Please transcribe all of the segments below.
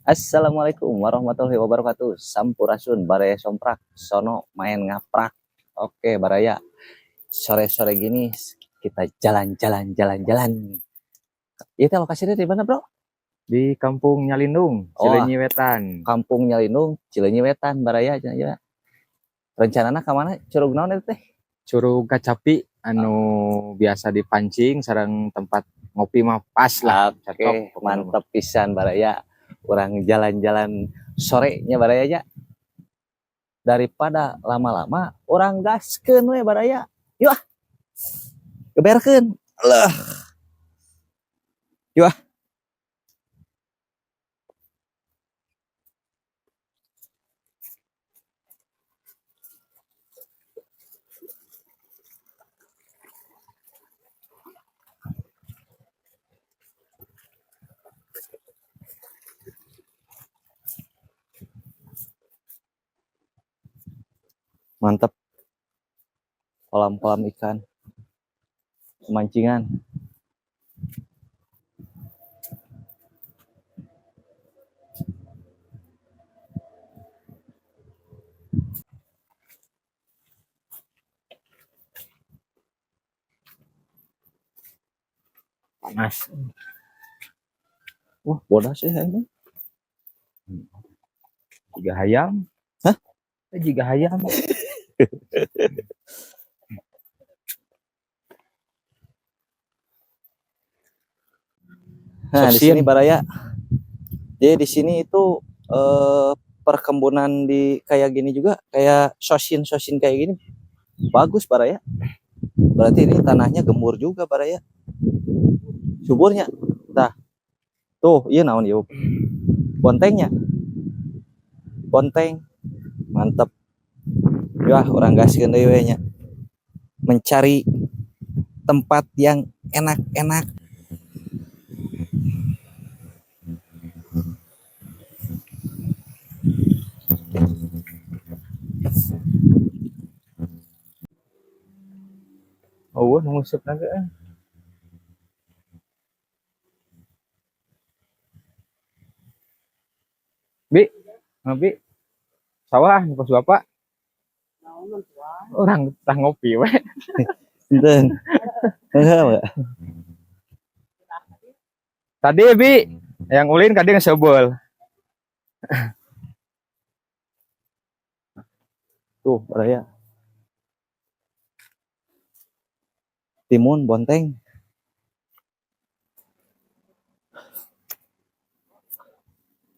Assalamualaikum warahmatullahi wabarakatuh. Sampurasun baraya somprak sono main ngaprak. Oke baraya, sore-sore gini kita jalan-jalan. Itu lokasinya di mana, Bro? Di Kampung Nyalindung, Oh, Cileunyi Wetan. Kampung Nyalindung, Cileunyi Wetan baraya ya. Rencanana ka mana? Curug naon eta teh? Curug Kacapi anu biasa dipancing sareng tempat ngopi mah pas lah. Oke, mantap pisan baraya. Orang jalan-jalan sorenya baraya aja. Daripada lama-lama orang gaskeun we baraya. Yuk ah, geberkeun. Alah. Yuk ah. Mantap. Kolam-kolam ikan. Pemancingan. Panas. Wah, bodas ya ini. Jiga hayam. Hah? Jiga hayam. Nah, di sini baraya. Jadi di sini itu perkebunan di kayak gini juga, kayak sosin kayak gini. Bagus baraya. Berarti ini tanahnya gembur juga baraya. Suburnya. Tah. Tuh, iya naon yuk. Bontengnya. Bonteng. Mantap. Wah, orang gaskeun deui we nya. Mencari tempat yang enak-enak. Oh, ngusuk naga. Bi, Bi. Sawah pas Bapak. Orang tah ngopi we. Enten. Enggak. Tadi Bi, yang ulin kadang sebel. Tuh, baraya. Timun, bonteng.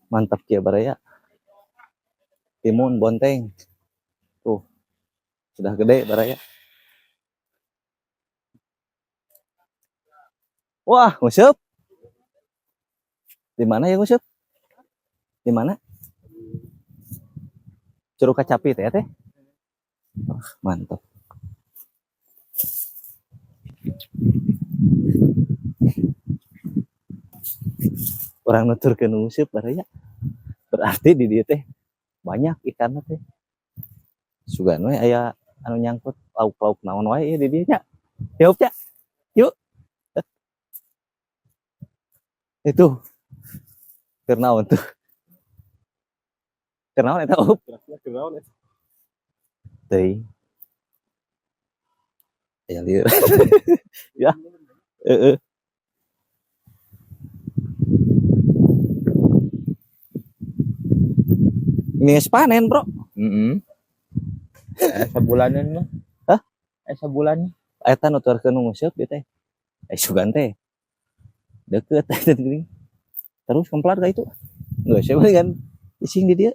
Mantap kia baraya. Timun, bonteng. Tuh. Sudah gede baraya. Wah, ngusup. Di mana ya ngusup? Di mana? Curug Kacapi teh teh. Oh, mantap. Orang nuturkeun ngusup baraya. Berarti di dieu teh banyak ikan teh. Sugan we aya anu nyangkut lauk-lauk naon wae di dieu nya. Yuk, Cak. Yuk. Itu. Keur naon tuh? Keur naon eta, Up? Keur naon eta? Teuing. Ya lieur. Ya. Heeh. Ini panen, Bro. Sebulanan mah. Hah? Sebulan. Eta nuturkeun ngusup ieu teh. Sugan teh. Deukeut teh geuning. Terus kemplar ka itu. Enggak sih kan ising di dia.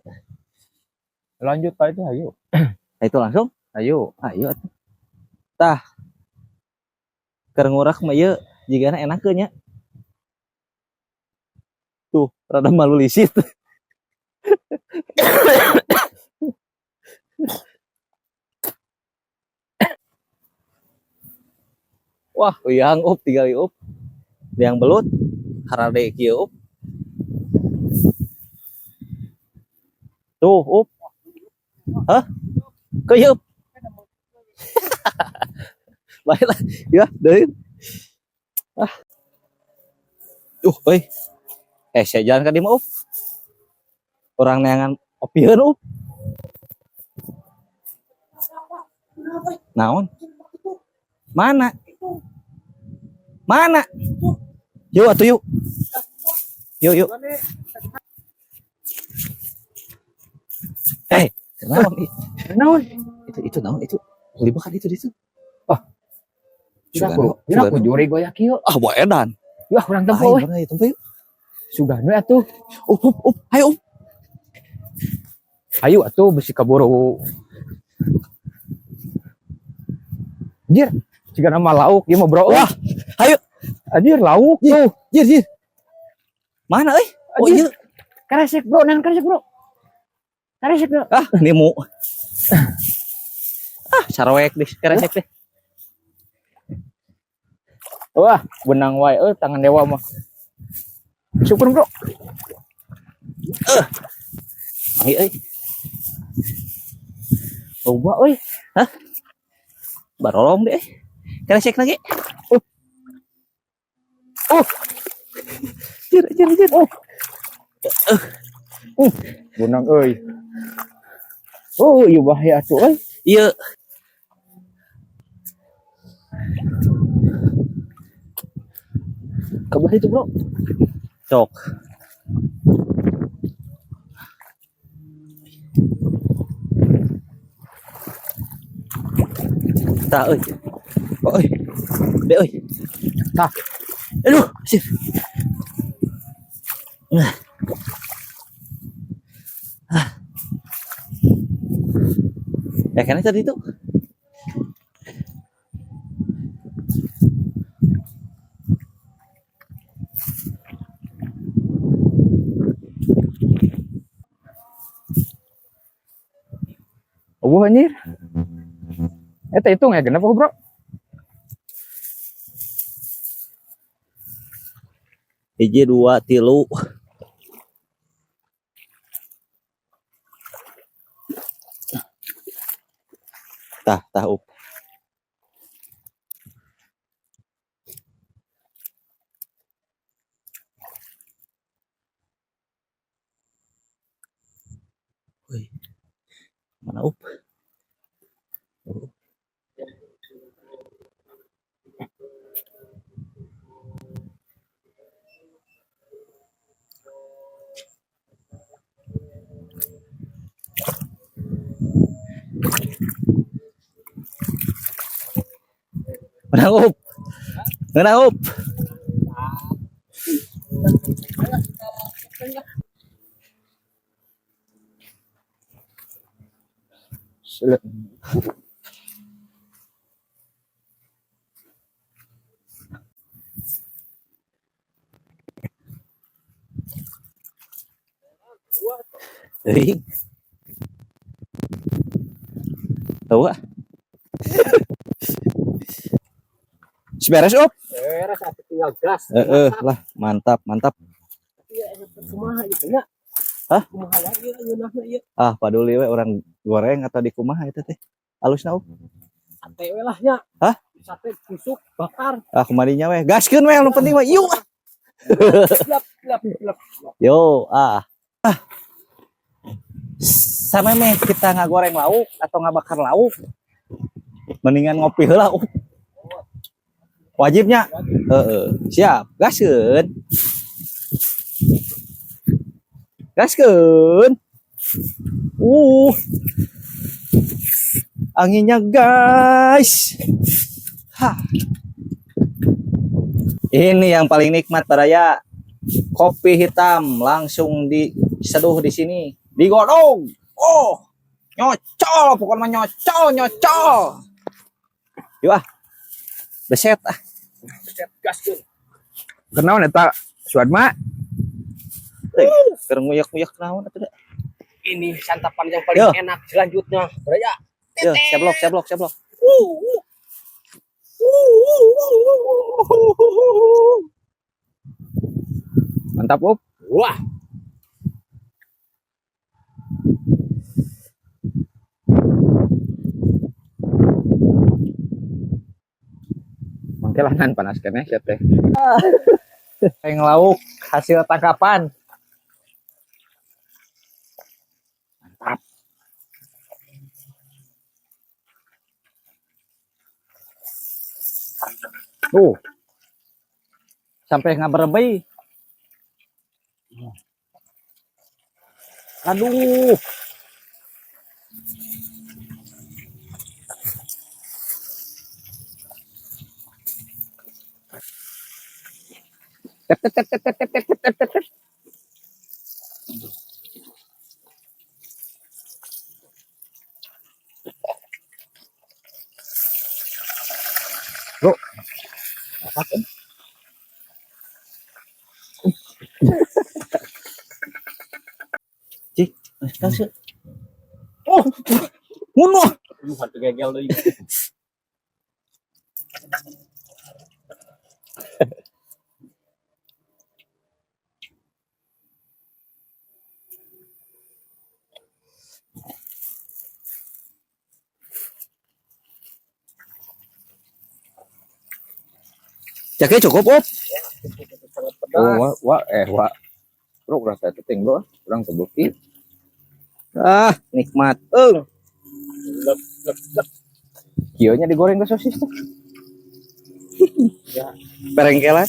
Lanjut Pak itu ayo. Nah, itu langsung. Ayo. Ayo atuh. Tah. Keur ngurak mah ieu jigana enakeun nya. Tuh, rada malu lisit. Wah, yang up tinggal up. Yang belut harade kieu up. Tuh, up. Hah? Keup. Baiklah, ya, deui. Ah. Euy. Saya jalan ka dieu mah up. Orang neangan opieun up. Naon? Mana? Mana? Yuk atuh yuk. Yuk. Naon? Naon? Itu naon itu? Libakan itu. Sudah aku juri goyak yuk. Ah, bae edan. Yuk kurang tempo. Tempo yuk. Sugana atuh. Ayo. Ayo atuh besi kaburu. Anjir, jika nama lauk ieu mah bro. Wah, ayo. Anjir lauk tuh. Jir. Mana euy? Oh Anjir. iya. Karesek bro, karesek bro. Ah, nemu. Sarawek deh, karesek deh. Wah, benang wae tangan dewa mah. Syukur bro. Euy. Coba euy. Barolong deh. Karesek lagi. Jir. Benang euy. Oh, ieu bahaya atuh euy. Iya. Kabar itu bro. Cok. Tah euy. Euy. Deh euy. Tah. Aduh, sip. Kan tadi itu. Oh anjir. Eta hitung ya kenapa bro? Hiji 2 3. Tah up. Wih. Mana up? Menang up. Ring. Tahu ah. Beres up. Beres aku tinggal gas. Lah, mantap. Iya, kumaha gitu ya. Hah? Kumaha lagi ayeuna ieu. Ah, paduli we orang goreng atau di kumaha eta teh. Alusna up. Santai we lah nya. Hah? Sate tusuk bakar. Ah, kemarinya we. Gaskeun we anu penting mah. Yuk. Siap. Yo, sama meh kita nggak goreng lauk atau nggak bakar lauk, mendingan ngopi heula. Wajibnya. Siap. Gaskeun. Anginnya guys. Ini yang paling nikmat Baraya. Kopi hitam langsung diseduh di sini, digodong. Nyocol, pokoknya nyocol. Yuk beset Gaskeun. Kenaon eta Suadma? Keur nguyak-nguyak naon atuh da. Ini santapan yang paling enak selanjutnya. Baraya. Yo, seblok. Mantap, Up. Wah. Mangkelanan panas kene sia teh. Yang lauk hasil tangkapan. Tuh. Sampai ngaberebei. Aduh. Tep, tep, tep, tep, tep, tep, tep, tep, tep, tep. Bro, apa kan? Cik, kasih. Oh, ngono. Bukan gegel deui. Jaknya cukup, Op. Oh, wa. Bro, rasa teting bro. Kurang terbukti. Ah, nikmat. Kionya digoreng ke sosis tuh. Perengkelan.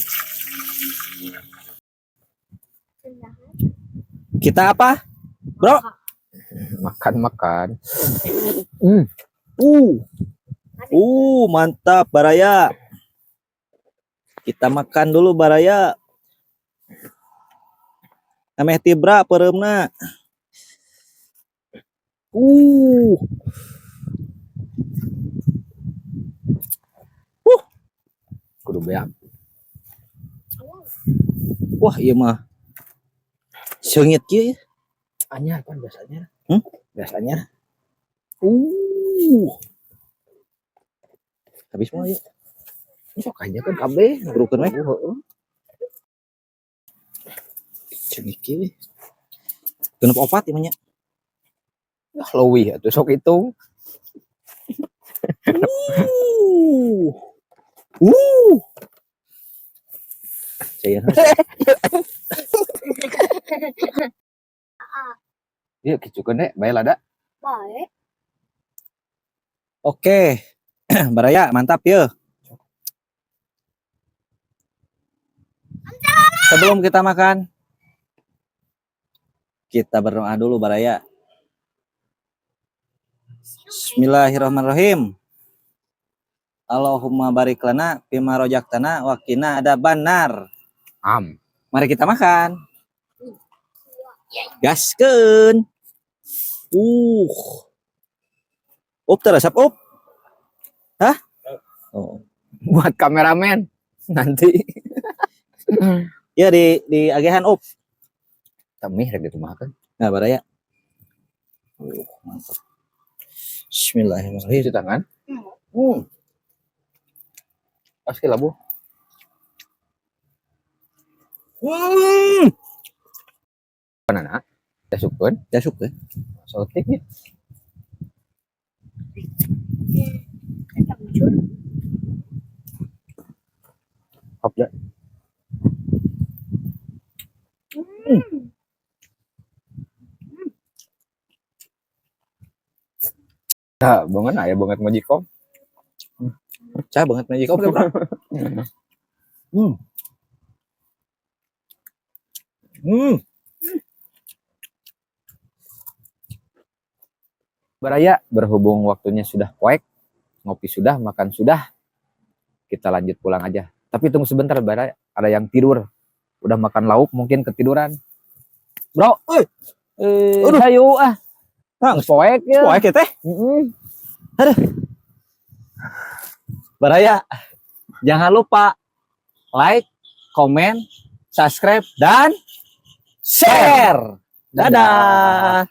Kita apa? Bro. Makan. Mantap Baraya. Kita makan dulu Baraya. Ameh tibra pereumna. Kudu beak. Wah, iya mah. Seungit kieu. Anyar kan biasanya. Biasanya. Habis semua ya. Sok aja kan kabeh Ngurukeun we. Seungit kieu. Genep opat ieu nya. Leuwih atuh sok hitung. Cair. Ieu kicukeun deh, bae lada. Baik. Oke. Baraya, mantap ya. Sebelum kita makan, kita berdoa dulu Baraya. Bismillahirrahmanirrahim. Allahumma barik lana fima rojaktana wa qina adzabannar. Mari kita makan. Gaskeun. Up terasap up. Hah? Oh. Buat kameramen nanti. Ya di agehan up. Temih rek ditumahkeun. Nah, Baraya. Mantap. Bismillahirrahmanirrahim. Cuci tangan. Pasti labu. Panana. Dasupkeun. Dasuk ya. Sotik ya. Hop ya. Nah, banget aya banget majikom. Cah banget magic off. Baraya, berhubung waktunya sudah poek, ngopi sudah, makan sudah, kita lanjut pulang aja. Tapi tunggu sebentar, Baraya, ada yang tidur. Udah makan lauk, mungkin ketiduran. Bro, ayo poek ya. Poek ya teh. Aduh. Baraya, jangan lupa like, komen, subscribe, dan share. Dadah.